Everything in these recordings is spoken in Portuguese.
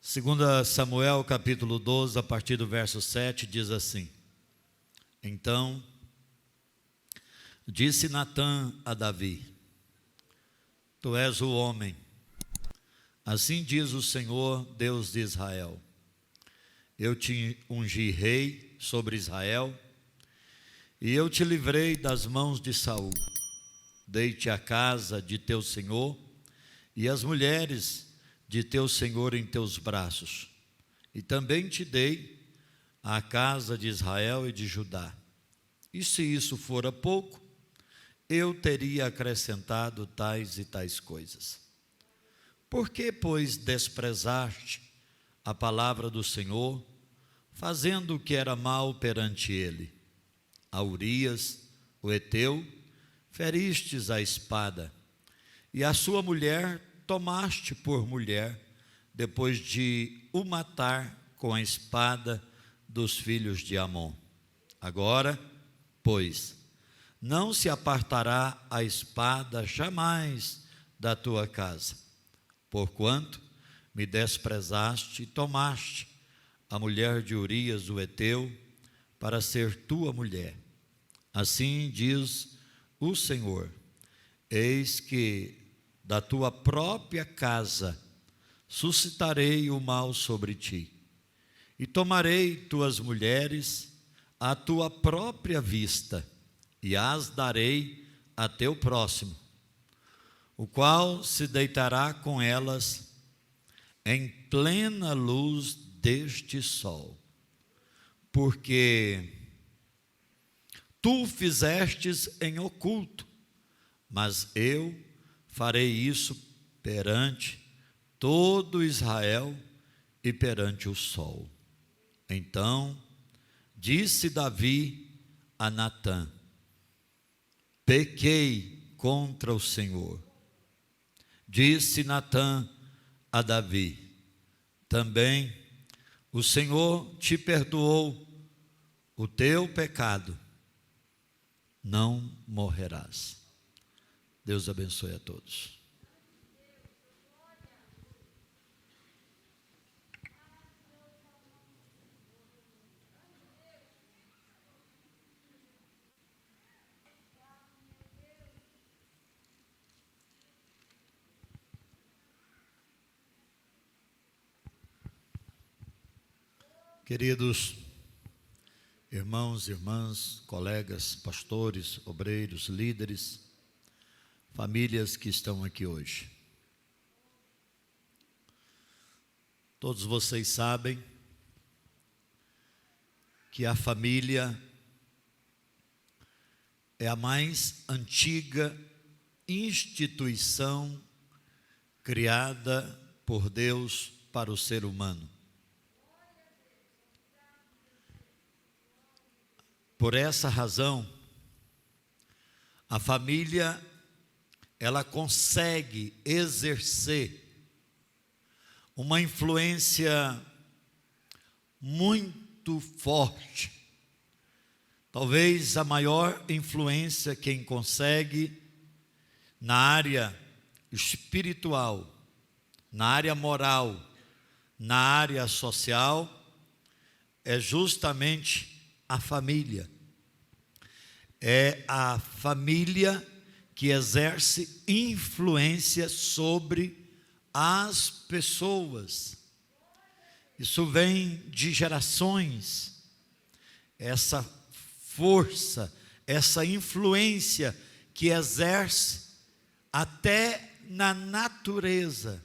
Segunda Samuel, capítulo 12, a partir do verso 7, diz assim: Então disse Natã a Davi: Tu és o homem. Assim diz o Senhor, Deus de Israel: Eu te ungi rei sobre Israel, e eu te livrei das mãos de Saul. Dei-te a casa de teu senhor e as mulheres de teu senhor em teus braços. E também te dei a casa de Israel e de Judá. E se isso fora pouco, eu teria acrescentado tais e tais coisas. Por que, pois, desprezaste a palavra do Senhor, fazendo o que era mal perante ele? A Urias, o heteu, feristes a espada, e a sua mulher tomaste por mulher, depois de o matar com a espada dos filhos de Amon. Agora, pois, não se apartará a espada jamais da tua casa, porquanto me desprezaste e tomaste a mulher de Urias, o heteu, para ser tua mulher. Assim diz o Senhor: Eis que da tua própria casa suscitarei o mal sobre ti, e tomarei tuas mulheres à tua própria vista, e as darei a teu próximo, o qual se deitará com elas em plena luz deste sol, porque tu fizestes em oculto, mas eu farei isso perante todo Israel e perante o sol. Então disse Davi a Natã: Pequei contra o Senhor. Disse Natã a Davi: Também o Senhor te perdoou o teu pecado. Não morrerás. Deus abençoe a todos. Queridos irmãos, irmãs, colegas, pastores, obreiros, líderes, famílias que estão aqui hoje. Todos vocês sabem que a família é a mais antiga instituição criada por Deus para o ser humano. Por essa razão, a família, ela consegue exercer uma influência muito forte. Talvez a maior influência quem consegue na área espiritual, na área moral, na área social, é justamente a família. É a família que exerce influência sobre as pessoas. Isso vem de gerações. Essa força, essa influência que exerce até na natureza.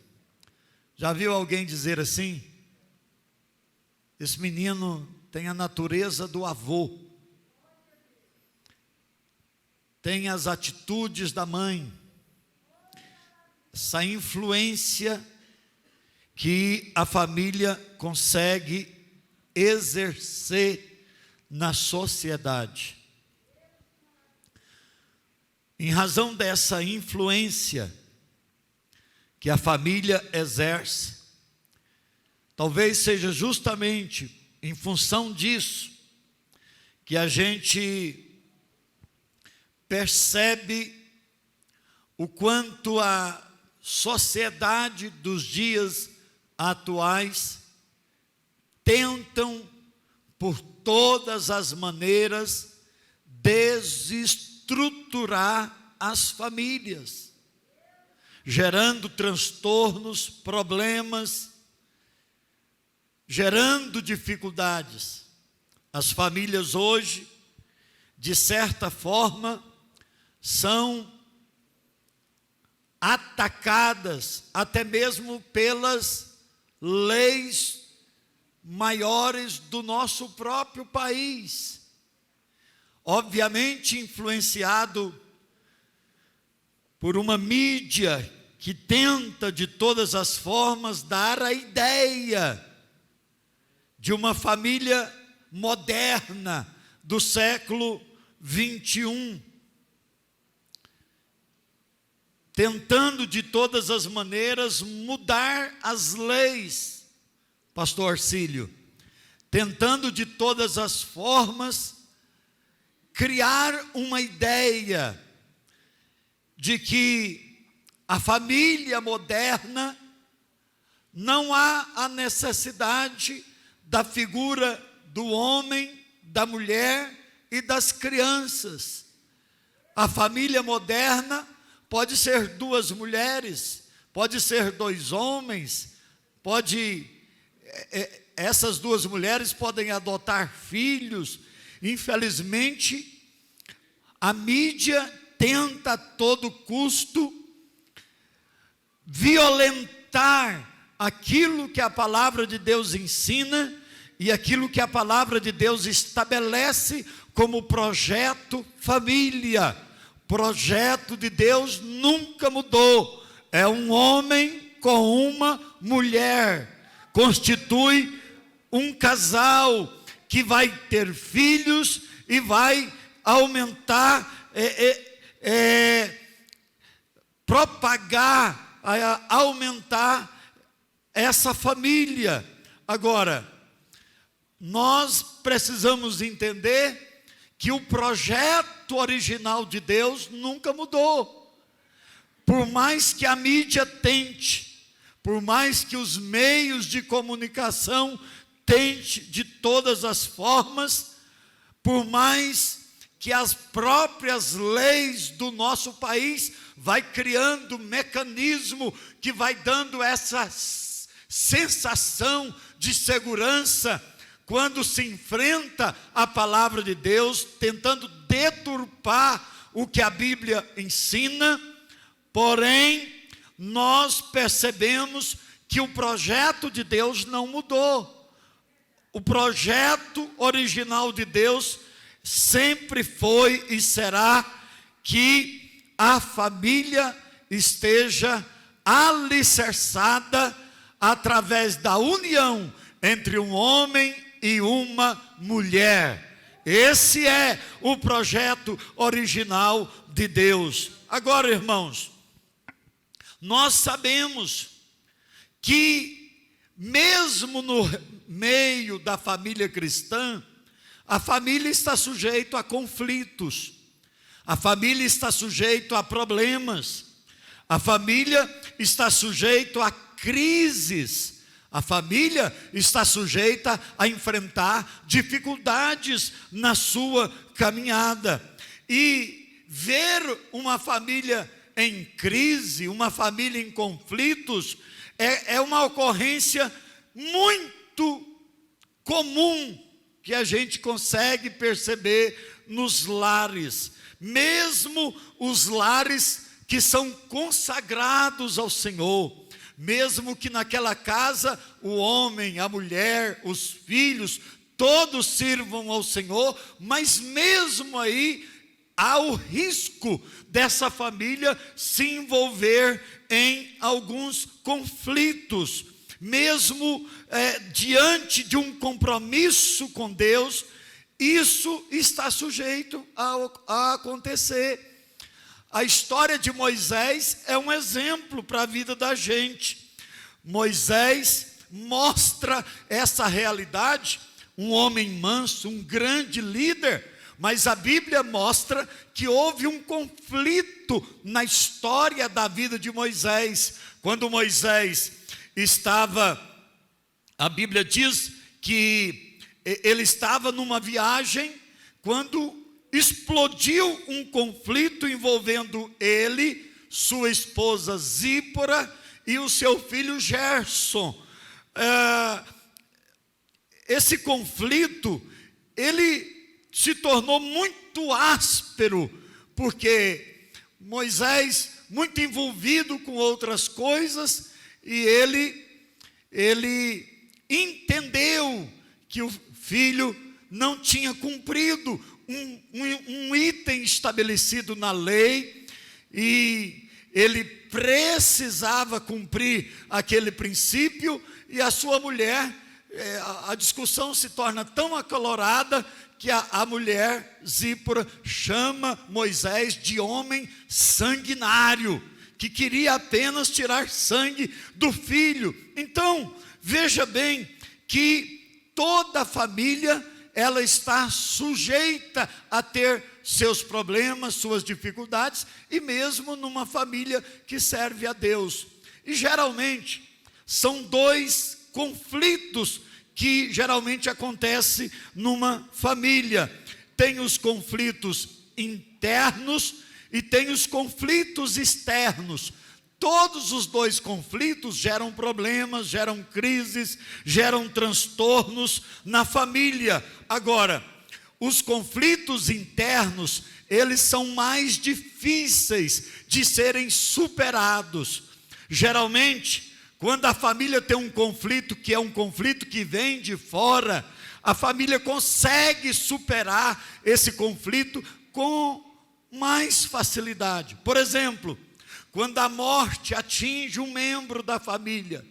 Já viu alguém dizer assim? Esse menino tem a natureza do avô, tem as atitudes da mãe. Essa influência que a família consegue exercer na sociedade. Em razão dessa influência que a família exerce, talvez seja justamente em função disso que a gente percebe o quanto a sociedade dos dias atuais tentam, por todas as maneiras, desestruturar as famílias, gerando transtornos, problemas, gerando dificuldades. As famílias hoje, de certa forma, são atacadas até mesmo pelas leis maiores do nosso próprio país, obviamente influenciado por uma mídia que tenta de todas as formas dar a ideia de uma família moderna do século 21, tentando de todas as maneiras mudar as leis, pastor Arcílio, tentando de todas as formas criar uma ideia de que a família moderna não há a necessidade da figura do homem, da mulher e das crianças. A família moderna pode ser 2 mulheres, pode ser 2 homens, essas 2 mulheres podem adotar filhos. Infelizmente, a mídia tenta a todo custo violentar aquilo que a palavra de Deus ensina e aquilo que a palavra de Deus estabelece como projeto família. Projeto de Deus nunca mudou. É um homem com uma mulher, constitui um casal que vai ter filhos e vai aumentar, propagar, aumentar essa família. Agora, nós precisamos entender que o projeto original de Deus nunca mudou. Por mais que a mídia tente, por mais que os meios de comunicação tente de todas as formas, por mais que as próprias leis do nosso país vai criando mecanismo que vai dando essa sensação de segurança, quando se enfrenta a palavra de Deus, tentando deturpar o que a Bíblia ensina. Porém, nós percebemos que o projeto de Deus não mudou. O projeto original de Deus sempre foi e será que a família esteja alicerçada através da união entre um homem e uma mulher. Esse é o projeto original de Deus. Agora, irmãos, nós sabemos que mesmo no meio da família cristã, a família está sujeita a conflitos, a família está sujeita a problemas, a família está sujeita a crises, a família está sujeita a enfrentar dificuldades na sua caminhada. E ver uma família em crise, uma família em conflitos, é uma ocorrência muito comum que a gente consegue perceber nos lares, mesmo os lares que são consagrados ao Senhor, mesmo que naquela casa o homem, a mulher, os filhos, todos sirvam ao Senhor, mas mesmo aí há o risco dessa família se envolver em alguns conflitos, mesmo diante de um compromisso com Deus, isso está sujeito a acontecer. A história de Moisés é um exemplo para a vida da gente. Moisés mostra essa realidade, um homem manso, um grande líder, mas a Bíblia mostra que houve um conflito na história da vida de Moisés. Quando Moisés estava A Bíblia diz que ele estava numa viagem quando explodiu um conflito envolvendo ele, sua esposa Zípora e o seu filho Gerson. Esse conflito, ele se tornou muito áspero, porque Moisés, muito envolvido com outras coisas, e ele entendeu que o filho não tinha cumprido um item estabelecido na lei, e ele precisava cumprir aquele princípio, e a sua mulher, a discussão se torna tão acalorada, que a mulher, Zípora, chama Moisés de homem sanguinário, que queria apenas tirar sangue do filho. Então, veja bem que toda a família, ela está sujeita a ter seus problemas, suas dificuldades, e mesmo numa família que serve a Deus. E geralmente, são dois conflitos que geralmente acontece numa família. Tem os conflitos internos e tem os conflitos externos. Todos os dois conflitos geram problemas, geram crises, geram transtornos na família. Agora, os conflitos internos, eles são mais difíceis de serem superados. Geralmente, quando a família tem um conflito, que é um conflito que vem de fora, a família consegue superar esse conflito com mais facilidade. Por exemplo, quando a morte atinge um membro da família,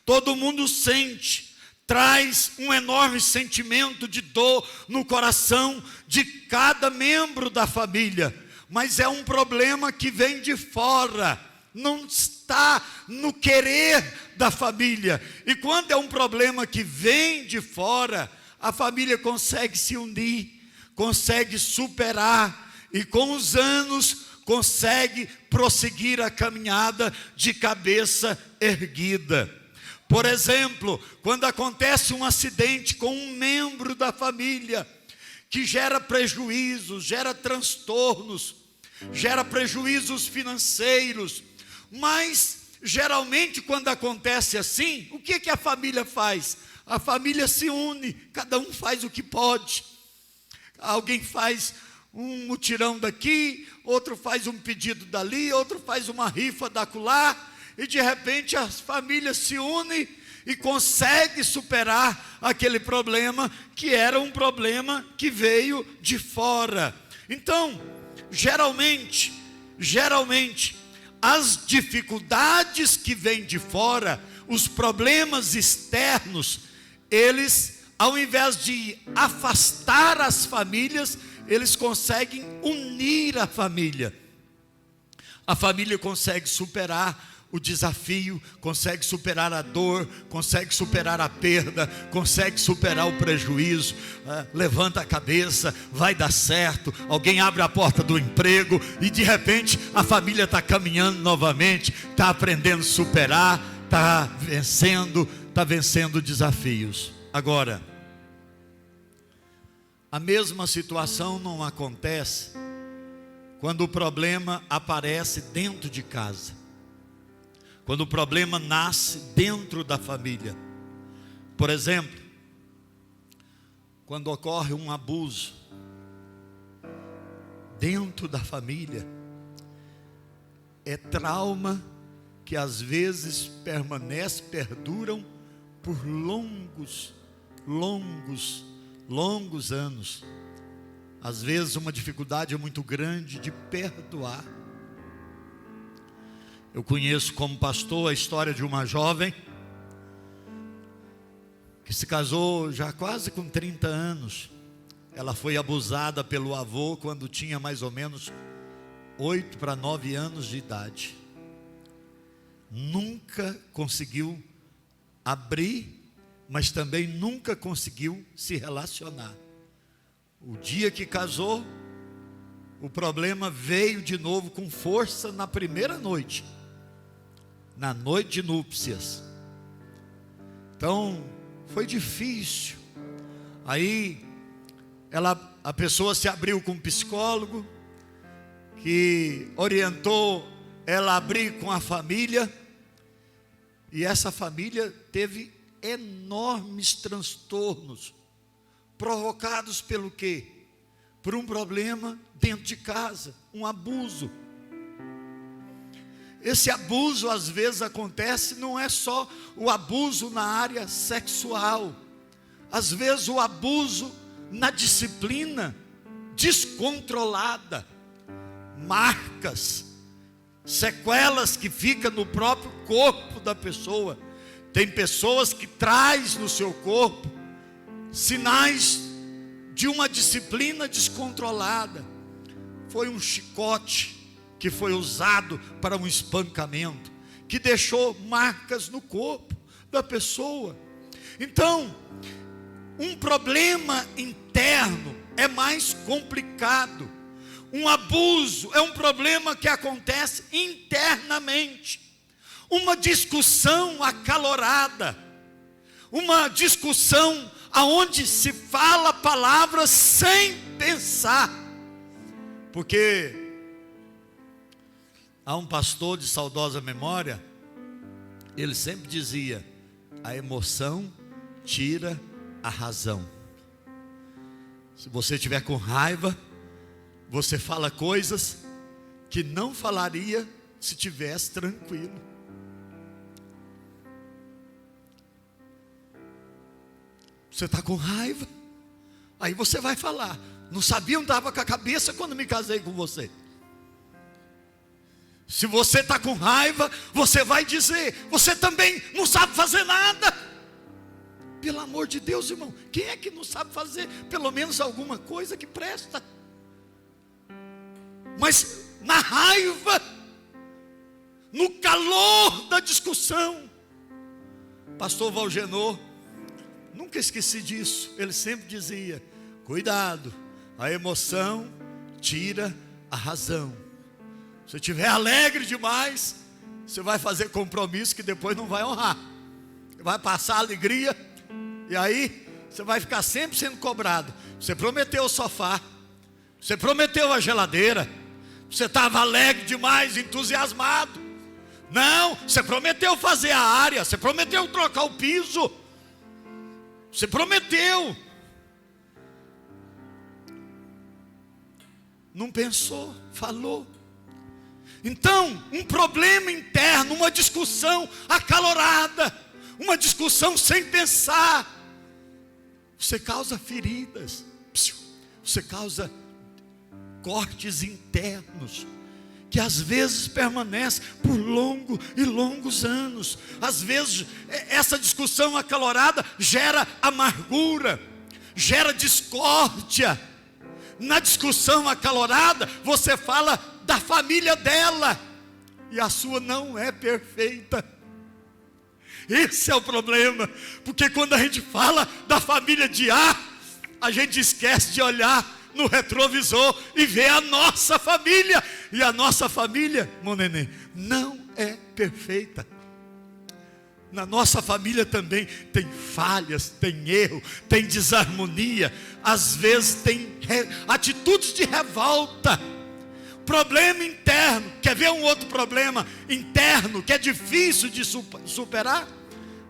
todo mundo sente, traz um enorme sentimento de dor no coração de cada membro da família, mas é um problema que vem de fora, não está no querer da família. E quando é um problema que vem de fora, a família consegue se unir, consegue superar, e com os anos consegue prosseguir a caminhada de cabeça erguida. Por exemplo, quando acontece um acidente com um membro da família, que gera prejuízos, gera transtornos, gera prejuízos financeiros, mas geralmente quando acontece assim, o que a família faz? A família se une, cada um faz o que pode. Alguém faz um mutirão daqui, outro faz um pedido dali, outro faz uma rifa dacolá, e de repente as famílias se unem e conseguem superar aquele problema, que era um problema que veio de fora. Então, geralmente, as dificuldades que vêm de fora, os problemas externos, eles, ao invés de afastar as famílias, eles conseguem unir a família. A família consegue superar o desafio, consegue superar a dor, consegue superar a perda, consegue superar o prejuízo. Levanta a cabeça, vai dar certo. Alguém abre a porta do emprego e de repente a família está caminhando novamente, está aprendendo a superar, está vencendo desafios. Agora, a mesma situação não acontece quando o problema aparece dentro de casa, quando o problema nasce dentro da família. Por exemplo, quando ocorre um abuso dentro da família, é trauma que às vezes perduram por longos anos. Às vezes uma dificuldade muito grande de perdoar. Eu conheço como pastor a história de uma jovem que se casou já quase com 30 anos. Ela foi abusada pelo avô quando tinha mais ou menos 8 para 9 anos de idade. Nunca conseguiu abrir, mas também nunca conseguiu se relacionar. O dia que casou, o problema veio de novo com força na primeira noite, na noite de núpcias. Então, foi difícil. Aí a pessoa se abriu com um psicólogo, que orientou ela a abrir com a família, e essa família teve enormes transtornos, provocados pelo quê? Por um problema dentro de casa, um abuso. Esse abuso às vezes acontece, não é só o abuso na área sexual, às vezes o abuso na disciplina descontrolada, marcas, sequelas que ficam no próprio corpo da pessoa. Tem pessoas que trazem no seu corpo sinais de uma disciplina descontrolada. Foi um chicote que foi usado para um espancamento, que deixou marcas no corpo da pessoa. Então, um problema interno é mais complicado. Um abuso é um problema que acontece internamente. Uma discussão acalorada, uma discussão aonde se fala palavras sem pensar. Porque há um pastor de saudosa memória, ele sempre dizia: a emoção tira a razão. Se você estiver com raiva, você fala coisas que não falaria se estivesse tranquilo. Você está com raiva, aí você vai falar: não sabia onde estava com a cabeça quando me casei com você. Se você está com raiva, você vai dizer: você também não sabe fazer nada. Pelo amor de Deus, irmão, quem é que não sabe fazer pelo menos alguma coisa que presta? Mas na raiva, no calor da discussão, pastor Valgenor, nunca esqueci disso, ele sempre dizia: cuidado, a emoção tira a razão. Se estiver alegre demais, você vai fazer compromisso que depois não vai honrar, vai passar alegria, e aí você vai ficar sempre sendo cobrado. Você prometeu o sofá, você prometeu a geladeira, você estava alegre demais, entusiasmado. Não, você prometeu fazer a área, você prometeu trocar o piso, você prometeu. Não pensou, falou. Então, um problema interno, uma discussão acalorada, uma discussão sem pensar, você causa feridas, você causa cortes internos, que às vezes permanecem por longos e longos anos. Às vezes essa discussão acalorada gera amargura, gera discórdia. Na discussão acalorada, você fala da família dela, e a sua não é perfeita. Esse é o problema, porque quando a gente fala da família de A, a gente esquece de olhar no retrovisor e ver a nossa família. E a nossa família, meu neném, não é perfeita. Na nossa família também tem falhas, tem erro, tem desarmonia, às vezes tem atitudes de revolta, problema interno. Quer ver um outro problema interno que é difícil de superar?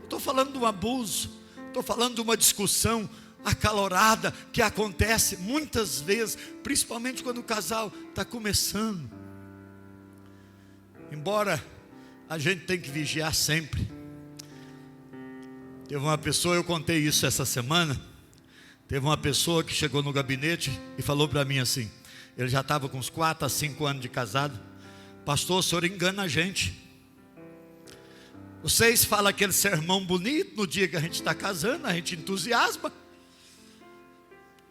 Estou falando de um abuso, estou falando de uma discussão acalorada que acontece muitas vezes, principalmente quando o casal está começando. Embora a gente tenha que vigiar sempre. Teve uma pessoa, eu contei isso essa semana, teve uma pessoa que chegou no gabinete e falou para mim assim, ele já estava com uns 4 a 5 anos de casado: pastor, o senhor engana a gente. Vocês falam aquele sermão bonito no dia que a gente está casando, a gente entusiasma,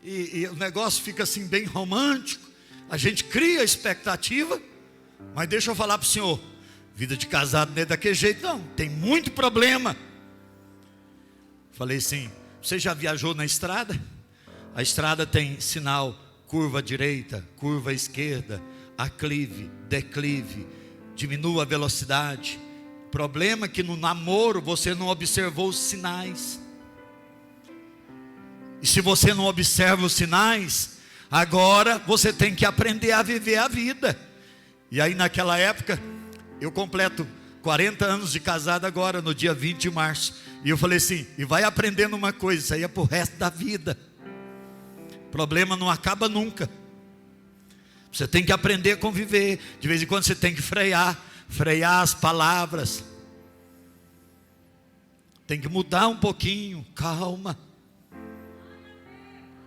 e o negócio fica assim bem romântico, a gente cria expectativa, mas deixa eu falar para o senhor, vida de casado não é daquele jeito não, tem muito problema. Falei assim: você já viajou na estrada? A estrada tem sinal, curva direita, curva esquerda, aclive, declive, diminua a velocidade. Problema é que no namoro você não observou os sinais. E se você não observa os sinais, agora você tem que aprender a viver a vida. E aí naquela época, eu completo 40 anos de casado agora, no dia 20 de março. E eu falei assim, e vai aprendendo uma coisa, isso aí é pro resto da vida. Problema não acaba nunca. Você tem que aprender a conviver. De vez em quando você tem que frear as palavras. Tem que mudar um pouquinho, calma.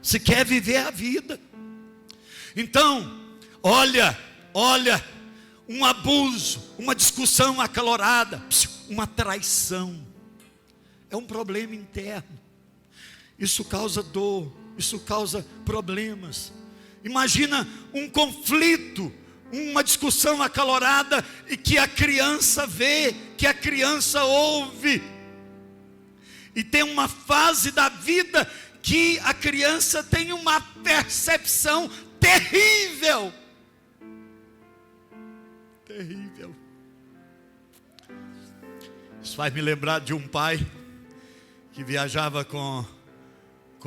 Se quer viver a vida. Então, olha, um abuso, uma discussão acalorada, uma traição, é um problema interno. Isso causa dor, isso causa problemas. Imagina um conflito, uma discussão acalorada e que a criança vê, que a criança ouve. E tem uma fase da vida que a criança tem uma percepção terrível. Terrível. Isso faz me lembrar de um pai que viajava com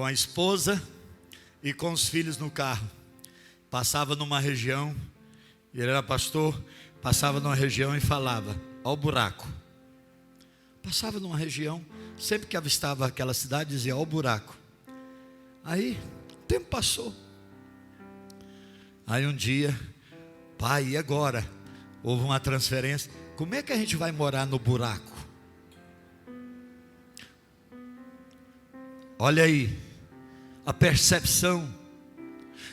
a esposa e com os filhos no carro. Passava numa região, ele era pastor, passava numa região e falava, ó o buraco. Passava numa região, sempre que avistava aquela cidade, dizia, ó o buraco. Aí, o tempo passou. Aí um dia, pai, e agora? Houve uma transferência. Como é que a gente vai morar no buraco? Olha aí, a percepção.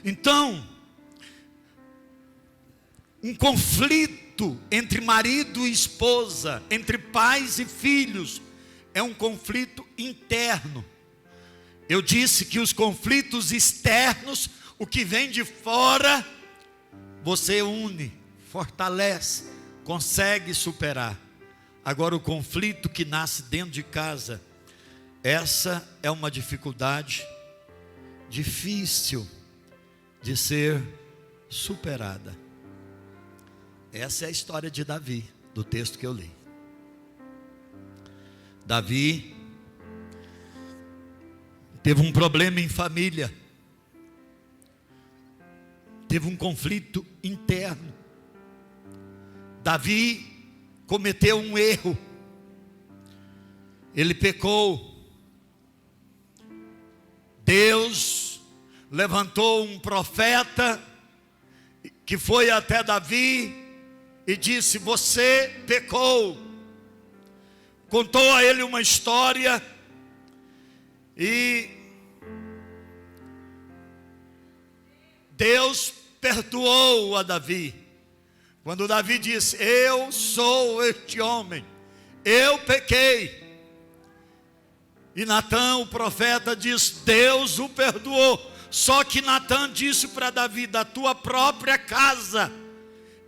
Então, um conflito entre marido e esposa, entre pais e filhos, é um conflito interno. Eu disse que os conflitos externos, o que vem de fora, você une, fortalece, consegue superar. Agora o conflito que nasce dentro de casa, essa é uma dificuldade difícil de ser superada. Essa é a história de Davi, do texto que eu li. Davi teve um problema em família, teve um conflito interno. Davi cometeu um erro, ele pecou. Deus levantou um profeta que foi até Davi e disse, você pecou. Contou a ele uma história e Deus perdoou a Davi. Quando Davi disse, eu sou este homem, eu pequei. E Natã, o profeta, diz, Deus o perdoou. Só que Natã disse para Davi, da tua própria casa,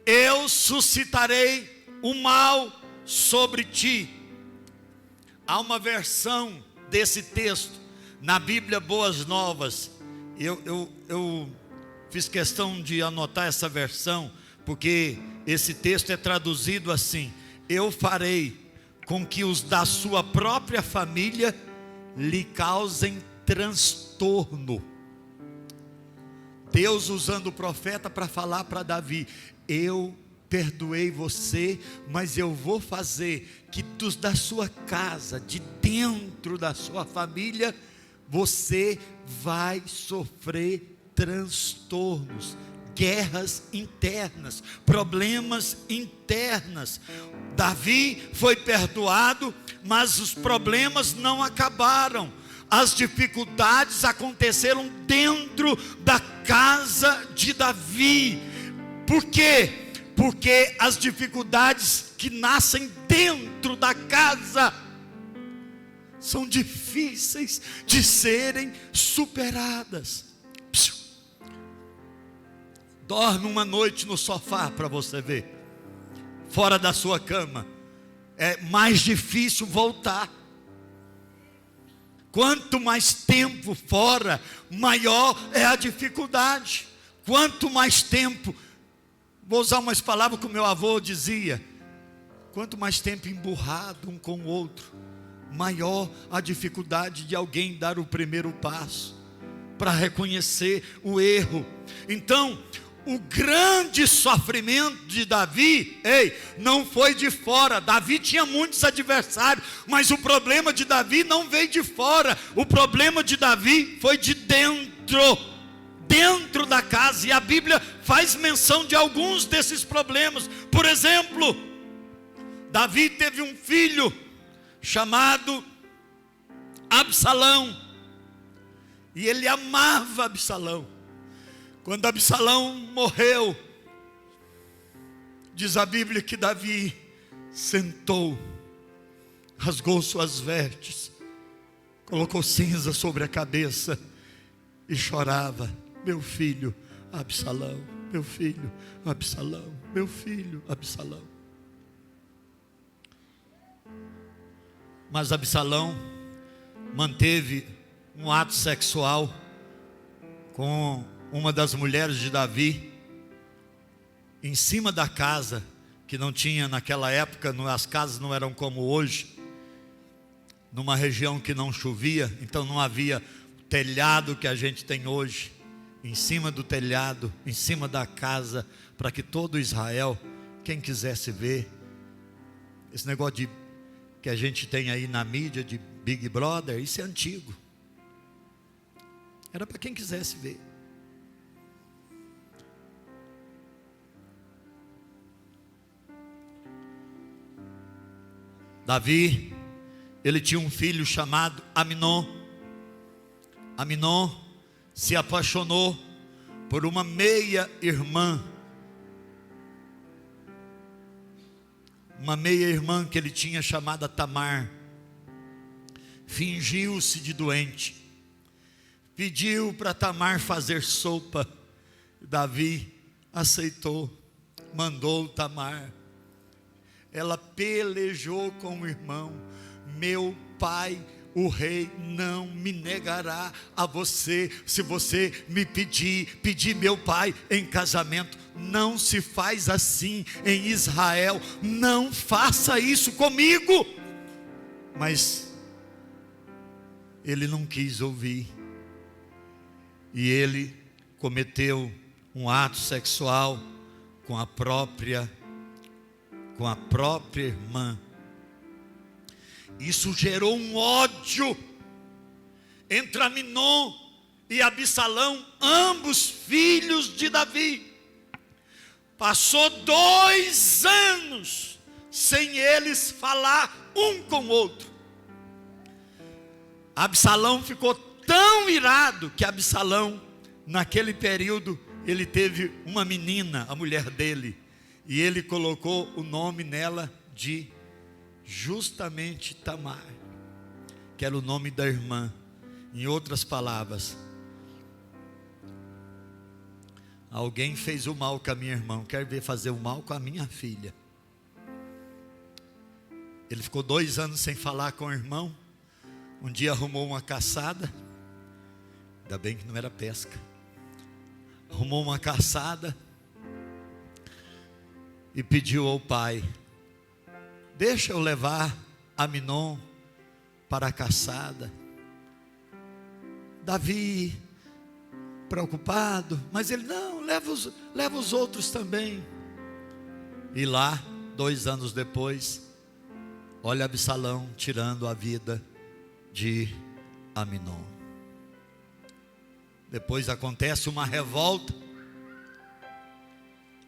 eu suscitarei o mal sobre ti. Há uma versão desse texto na Bíblia Boas Novas. Eu fiz questão de anotar essa versão, porque esse texto é traduzido assim: eu farei com que os da sua própria família lhe causem transtorno. Deus usando o profeta para falar para Davi, eu perdoei você, mas eu vou fazer que dos da sua casa, de dentro da sua família, você vai sofrer transtornos, guerras internas, problemas internos. Davi foi perdoado, mas os problemas não acabaram. As dificuldades aconteceram dentro da casa de Davi. Por quê? Porque as dificuldades que nascem dentro da casa são difíceis de serem superadas. Dorme uma noite no sofá para você ver, fora da sua cama, é mais difícil voltar. Quanto mais tempo fora, maior é a dificuldade. Quanto mais tempo, vou usar umas palavras que o meu avô dizia, quanto mais tempo emburrado um com o outro, maior a dificuldade de alguém dar o primeiro passo. para reconhecer o erro. Então, o grande sofrimento de Davi, não foi de fora. Davi tinha muitos adversários, mas o problema de Davi não veio de fora. O problema de Davi foi de dentro da casa. E a Bíblia faz menção de alguns desses problemas. Por exemplo, Davi teve um filho chamado Absalão, e ele amava Absalão. Quando Absalão morreu, diz a Bíblia que Davi sentou, rasgou suas vestes, colocou cinza sobre a cabeça e chorava: meu filho Absalão, meu filho Absalão, meu filho Absalão. Mas Absalão manteve um ato sexual com uma das mulheres de Davi, em cima da casa, que não tinha naquela época, as casas não eram como hoje, numa região que não chovia, então não havia telhado que a gente tem hoje, em cima do telhado, em cima da casa, para que todo Israel, quem quisesse ver, esse negócio que a gente tem aí na mídia de Big Brother, isso é antigo, era para quem quisesse ver. Davi, ele tinha um filho chamado Aminon. Aminon se apaixonou por uma meia-irmã. Uma meia-irmã que ele tinha chamada Tamar. Fingiu-se de doente. Pediu para Tamar fazer sopa. Davi aceitou, mandou Tamar. Ela pelejou com o irmão: meu pai, o rei, não me negará a você, se você me pedir meu pai em casamento. Não se faz assim em Israel, não faça isso comigo. Mas ele não quis ouvir, e ele cometeu um ato sexual com a própria irmã. Isso gerou um ódio entre Aminon e Absalão, ambos filhos de Davi. Passou 2 anos sem eles falar um com o outro. Absalão ficou tão irado que Absalão, naquele período, ele teve uma menina, a mulher dele, e ele colocou o nome nela de justamente Tamar, que era o nome da irmã. Em outras palavras, alguém fez o mal com a minha irmã, quer ver fazer o mal com a minha filha. Ele ficou 2 anos sem falar com o irmão. Um dia arrumou uma caçada, ainda bem que não era pesca, arrumou uma caçada e pediu ao pai: deixa eu levar Aminon para a caçada. Davi, preocupado, mas ele: não, leva os outros também. E lá, 2 anos depois, olha Absalão tirando a vida de Aminon. Depois acontece uma revolta.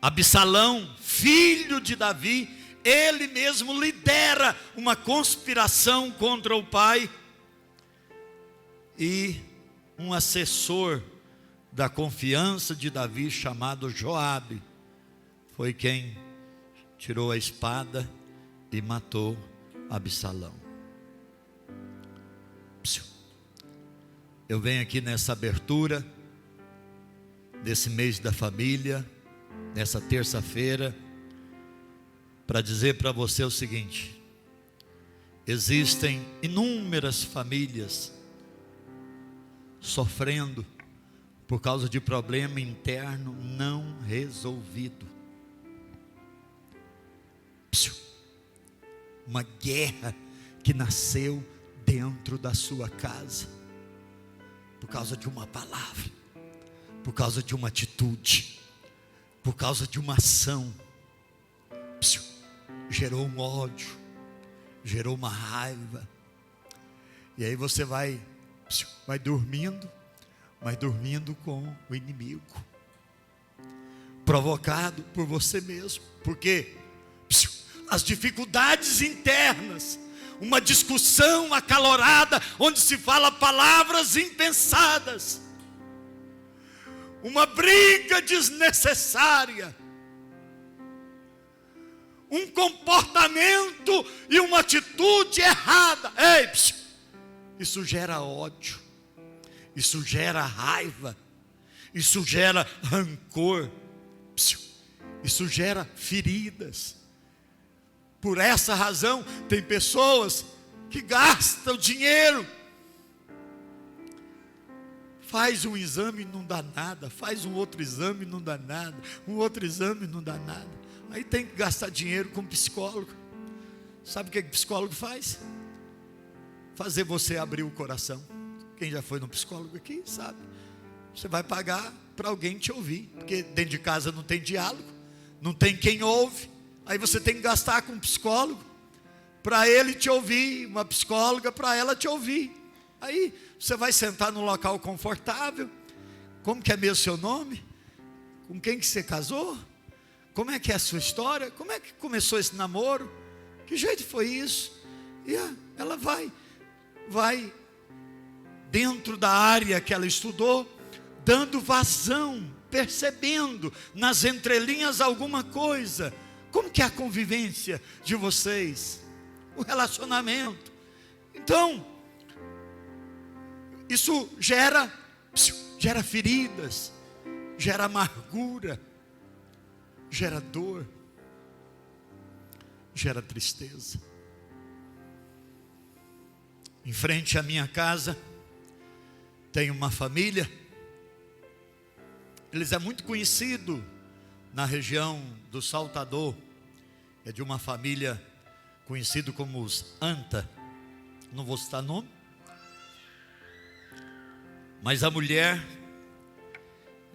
Absalão, filho de Davi, ele mesmo lidera uma conspiração contra o pai, e um assessor da confiança de Davi, chamado Joabe, foi quem tirou a espada e matou Absalão. Eu venho aqui nessa abertura desse mês da família, nessa terça-feira, para dizer para você o seguinte: existem inúmeras famílias sofrendo por causa de problema interno não resolvido. Uma guerra que nasceu dentro da sua casa, por causa de uma palavra, por causa de uma atitude, por causa de uma ação, gerou um ódio, gerou uma raiva. E aí você vai dormindo, mas dormindo com o inimigo, provocado por você mesmo. Porque as dificuldades internas, uma discussão acalorada, onde se fala palavras impensadas, uma briga desnecessária, um comportamento e uma atitude errada. Ei, isso gera ódio, isso gera raiva, isso gera rancor, isso gera feridas. Por essa razão, tem pessoas que gastam dinheiro, faz um exame e não dá nada, faz um outro exame e não dá nada, um outro exame e não dá nada. Aí tem que gastar dinheiro com psicólogo. Sabe o que o psicólogo faz? Fazer você abrir o coração. Quem já foi no psicólogo aqui sabe. Você vai pagar para alguém te ouvir, porque dentro de casa não tem diálogo, não tem quem ouve. Aí você tem que gastar com um psicólogo para ele te ouvir, uma psicóloga para ela te ouvir. Aí você vai sentar num local confortável. Como que é mesmo seu nome? Com quem que você casou? Como é que é a sua história? Como é que começou esse namoro? Que jeito foi isso? E ela vai dentro da área que ela estudou, dando vazão, percebendo nas entrelinhas alguma coisa. Como que é a convivência de vocês? O relacionamento. Então, isso gera feridas, gera amargura, gera dor, gera tristeza. Em frente à minha casa tem uma família. Eles é muito conhecido na região do Saltador. É de uma família conhecida como os Anta. Não vou citar nome. Mas a mulher,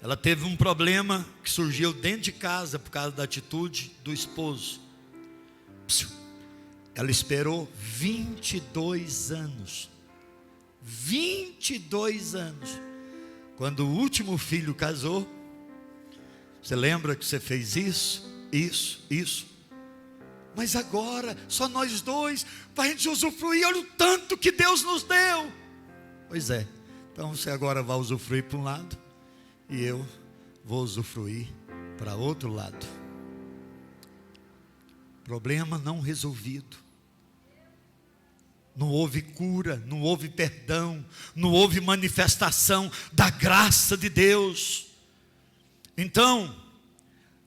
ela teve um problema que surgiu dentro de casa por causa da atitude do esposo. Ela esperou 22 anos. 22 anos. Quando o último filho casou, você lembra que você fez isso? Mas agora, só nós dois, para a gente usufruir, olha o tanto que Deus nos deu. Pois é, então você agora vai usufruir para um lado, e eu vou usufruir para outro lado. Problema não resolvido. Não houve cura, não houve perdão, não houve manifestação da graça de Deus. Então,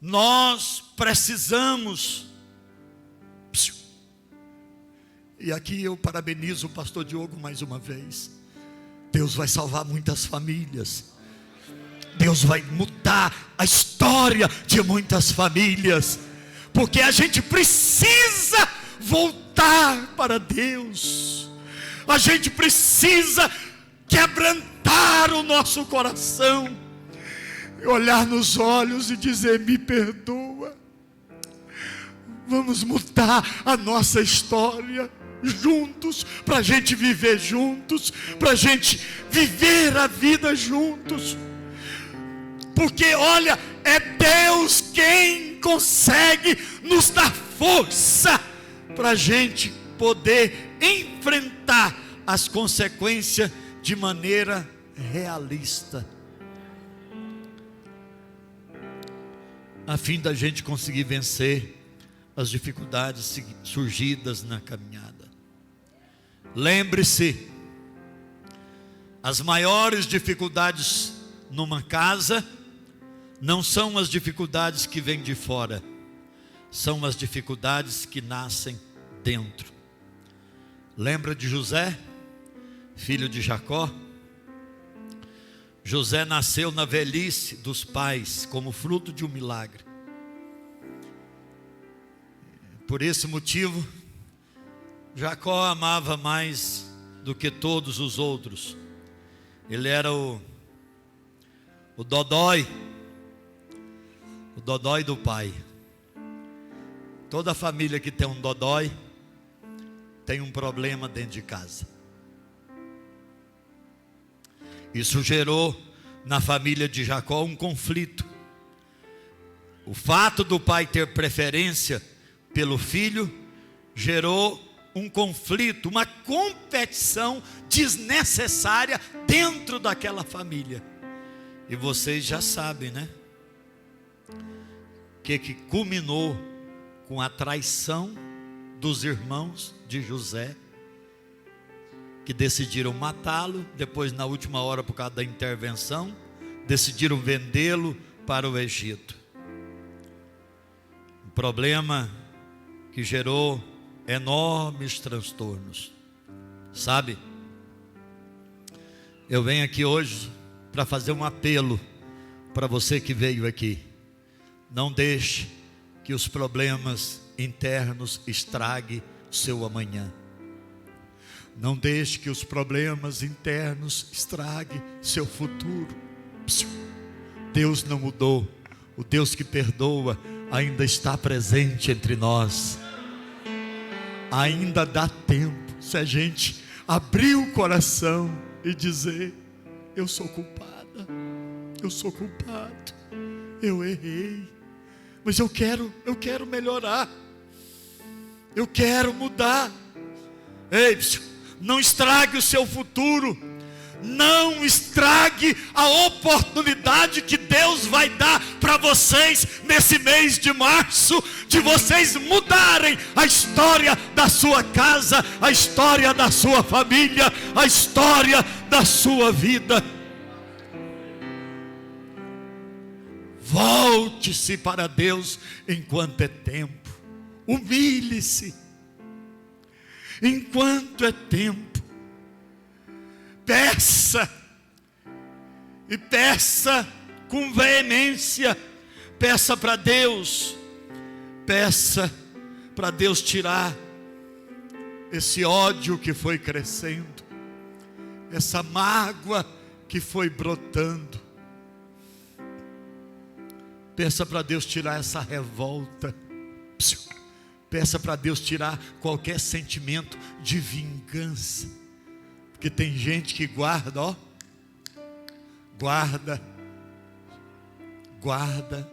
nós precisamos, e aqui eu parabenizo o pastor Diogo mais uma vez. Deus vai salvar muitas famílias. Deus vai mudar a história de muitas famílias, porque a gente precisa voltar para Deus. A gente precisa quebrantar o nosso coração, olhar nos olhos e dizer: me perdoa. Vamos mudar a nossa história juntos, para a gente viver juntos, para a gente viver a vida juntos. Porque olha, é Deus quem consegue nos dar força para a gente poder enfrentar as consequências de maneira realista, a fim da gente conseguir vencer as dificuldades surgidas na caminhada. Lembre-se, as maiores dificuldades numa casa não são as dificuldades que vêm de fora, são as dificuldades que nascem dentro. Lembra de José, filho de Jacó? José nasceu na velhice dos pais como fruto de um milagre. Por esse motivo, Jacó amava mais do que todos os outros, Ele era o dodói do pai. Toda família que tem um dodói tem um problema dentro de casa. Isso gerou na família de Jacó um conflito. O fato do pai ter preferência pelo filho gerou um conflito, uma competição desnecessária dentro daquela família. E vocês já sabem, né? Que culminou com a traição dos irmãos de José, que decidiram matá-lo. Depois, na última hora, por causa da intervenção, decidiram vendê-lo para o Egito. Um problema que gerou enormes transtornos. Sabe, eu venho aqui hoje para fazer um apelo para você que veio aqui. Não deixe que os problemas internos estraguem seu amanhã. Não deixe que os problemas internos estraguem seu futuro. Deus não mudou. O Deus que perdoa ainda está presente entre nós. Ainda dá tempo se a gente abrir o coração e dizer: eu sou culpada, eu sou culpado, eu errei, mas eu quero melhorar, eu quero mudar. Ei, não estrague o seu futuro, não estrague a oportunidade que Deus vai dar para vocês nesse mês de março, de vocês mudarem a história da sua casa, a história da sua família, a história da sua vida. Volte-se para Deus enquanto é tempo. Humilhe-se enquanto é tempo. Peça, e peça com veemência. Peça para Deus, peça para Deus tirar esse ódio que foi crescendo, essa mágoa que foi brotando. Peça para Deus tirar essa revolta. Peça para Deus tirar qualquer sentimento de vingança. Porque tem gente que guarda, guarda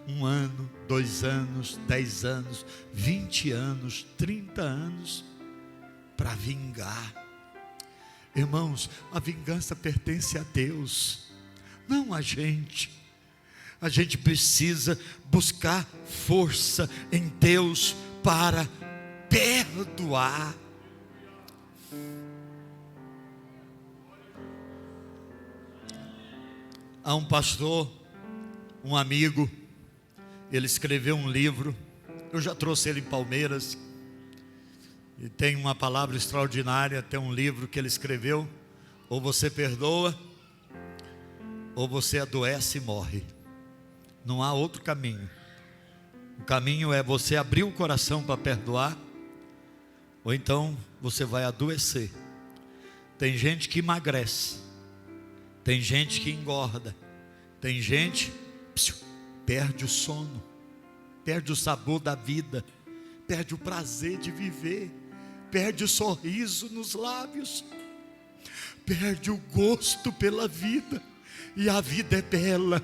1 ano, 2 anos, 10 anos, 20 anos, 30 anos para vingar. Irmãos, a vingança pertence a Deus, não a gente. A gente precisa buscar força em Deus para perdoar. Há um pastor, um amigo, ele escreveu um livro. Eu já trouxe ele em Palmeiras, e tem uma palavra extraordinária. Tem um livro que ele escreveu: ou você perdoa, ou você adoece e morre. Não há outro caminho. O caminho é você abrir o coração para perdoar, ou então você vai adoecer. Tem gente que emagrece, tem gente que engorda, tem gente que perde o sono, perde o sabor da vida, perde o prazer de viver, perde o sorriso nos lábios, perde o gosto pela vida. E a vida é bela,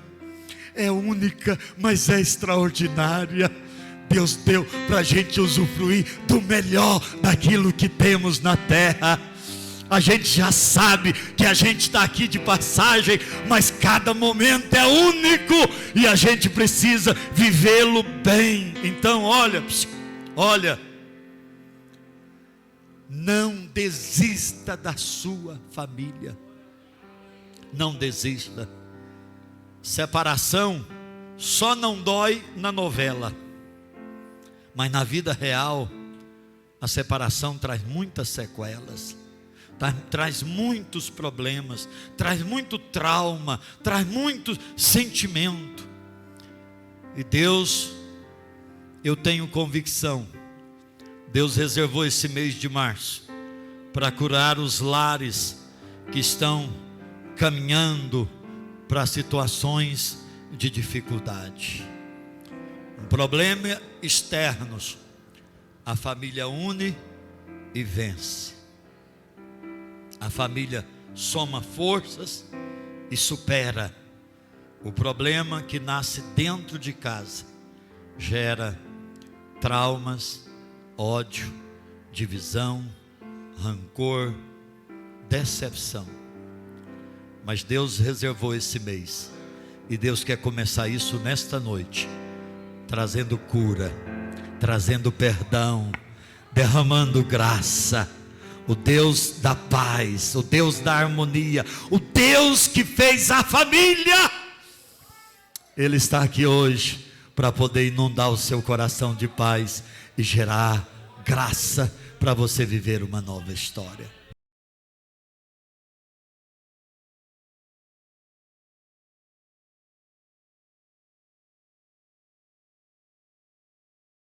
é única, mas é extraordinária. Deus deu para a gente usufruir do melhor daquilo que temos na terra. A gente já sabe que a gente está aqui de passagem, mas cada momento é único e a gente precisa vivê-lo bem. Então olha, não desista da sua família, não desista. Separação só não dói na novela, mas na vida real a separação traz muitas sequelas, traz muitos problemas, traz muito trauma, traz muito sentimento. E Deus, eu tenho convicção, Deus reservou esse mês de março para curar os lares que estão caminhando para situações de dificuldade. Problemas externos, a família une e vence. A família soma forças e supera. O problema que nasce dentro de casa gera traumas, ódio, divisão, rancor, decepção. Mas Deus reservou esse mês, e Deus quer começar isso nesta noite, trazendo cura, trazendo perdão, derramando graça. O Deus da paz, o Deus da harmonia, o Deus que fez a família, Ele está aqui hoje para poder inundar o seu coração de paz e gerar graça para você viver uma nova história.